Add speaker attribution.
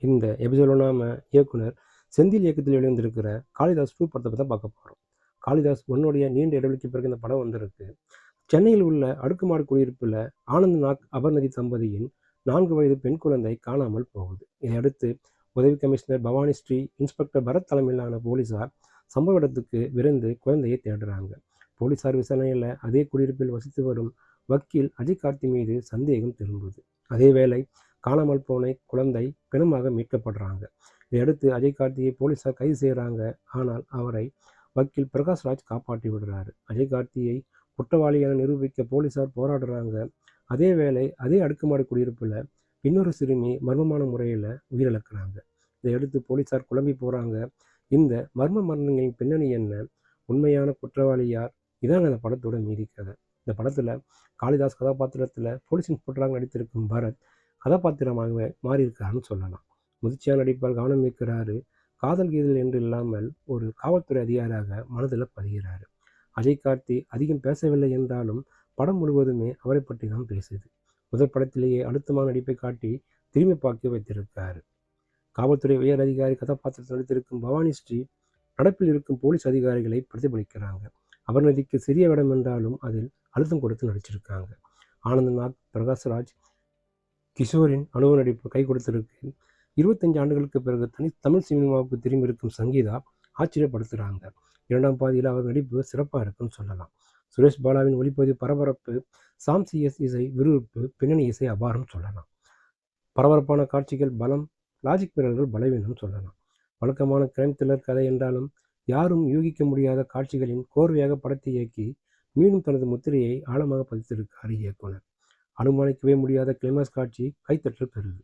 Speaker 1: இந்த எபிசோட நாம இயக்குனர் செந்தில் இயக்கத்தில் வெளிவந்திருக்கிற காளிதாஸ் 2 படத்தை பற்றி தான் பார்க்க போகிறோம். காளிதாஸ் 1 நீண்ட இடைவெளிக்கு பிறகு இந்த படம் வந்திருக்கு. சென்னையில் உள்ள அடுக்குமாடி குடியிருப்பில் ஆனந்த் நாக் அபர்ணதி தம்பதியின் 4 வயது பெண் குழந்தை காணாமல் போகுது. இதையடுத்து உதவி கமிஷனர் பவானி ஸ்ரீ, இன்ஸ்பெக்டர் பரத் தலைமையிலான போலீசார் சம்பவ இடத்துக்கு விரைந்து குழந்தையை தேடுறாங்க. போலீசார் விசாரணையில் அதே குடியிருப்பில் வசித்து வரும் வக்கீல் அஜய் கார்த்தி மீது சந்தேகம் திரும்புது. அதேவேளை காணாமல் போன குழந்தை பிணமாக மீட்கப்படுறாங்க. இதையடுத்து அஜய் கார்த்தியை போலீசார் கைது செய்கிறாங்க. ஆனால் அவரை வக்கீல் பிரகாஷ்ராஜ் காப்பாற்றி விடுறாரு. அஜய் கார்த்தியை குற்றவாளியான நிரூபிக்க போலீசார் போராடுறாங்க. அதேவேளை அதே அடுக்குமாடி குடியிருப்பில் இன்னொரு சிறுமி மர்மமான முறையில் உயிரிழக்கிறாங்க. இதையடுத்து போலீசார் குழம்பி போகிறாங்க. இந்த மர்ம மரணங்களின் பின்னணி என்ன, உண்மையான குற்றவாளி யார், இதான் அந்த படத்தோட மீதி கதை. இந்த படத்தில் காளிதாஸ் கதாபாத்திரத்தில் போலீஸ் இன்ஸ்பெக்டராக நடித்திருக்கும் பரத் கதாபாத்திரமாக மாறியிருக்காருன்னு சொல்லலாம். முதிர்ச்சியான நடிப்பால் கவனம் ஈர்க்கிறாரு. காதல் கீதல் என்று இல்லாமல் ஒரு காவல்துறை அதிகாரியாக மனதில் பதிகிறாரு. அஜய் கார்த்தி அதிகம் பேசவில்லை என்றாலும் படம் முழுவதுமே அவரை பற்றி தான் பேசுது. முதல் படத்திலேயே அழுத்தமான நடிப்பை காட்டி திரும்பி பார்க்க வைத்திருக்காரு. காவல்துறை உயர் அதிகாரி கதாபாத்திரத்தில் நடித்திருக்கும் பவானி ஸ்ரீ நடப்பில் இருக்கும் போலீஸ் அதிகாரிகளை பிரதிபலிக்கிறாங்க. அபர்ணதிக்கு சிறிய இடம் என்றாலும் அதில் அழுத்தம் கொடுத்து நடிச்சிருக்காங்க. ஆனந்த் நாக், பிரகாஷ்ராஜ், கிஷோரின் அனுபவ நடிப்பு கை கொடுத்திருக்கு. 25 ஆண்டுகளுக்கு பிறகு தமிழ் சினிமாவுக்கு திரும்பி இருக்கும் சங்கீதா ஆச்சரியப்படுத்துகிறாங்க. 2ஆம் பாதியில் அவர் நடிப்பு சிறப்பாக இருக்குன்னு சொல்லலாம். சுரேஷ் பாலாவின் ஒளிப்பதிவு பரபரப்பு, சாம் CS இசை விறுவிறுப்பு, பின்னணி இசை அபாரம் சொல்லலாம். பரபரப்பான காட்சிகள் பலம், லாஜிக் மீறல்கள் பலவீனம் சொல்லலாம். வழக்கமான கிரைம் த்ரில்லர் கதை என்றாலும் யாரும் யூகிக்க முடியாத காட்சிகளின் கோர்வையாக படத்தை இயக்கி மீண்டும் தனது முத்திரையை ஆழமாக பதித்திருக்கார் இயக்குனர். அனுமானிக்கவே முடியாத கிளைமாக்ஸ் காட்சி கைத்தட்டல் பெறுது.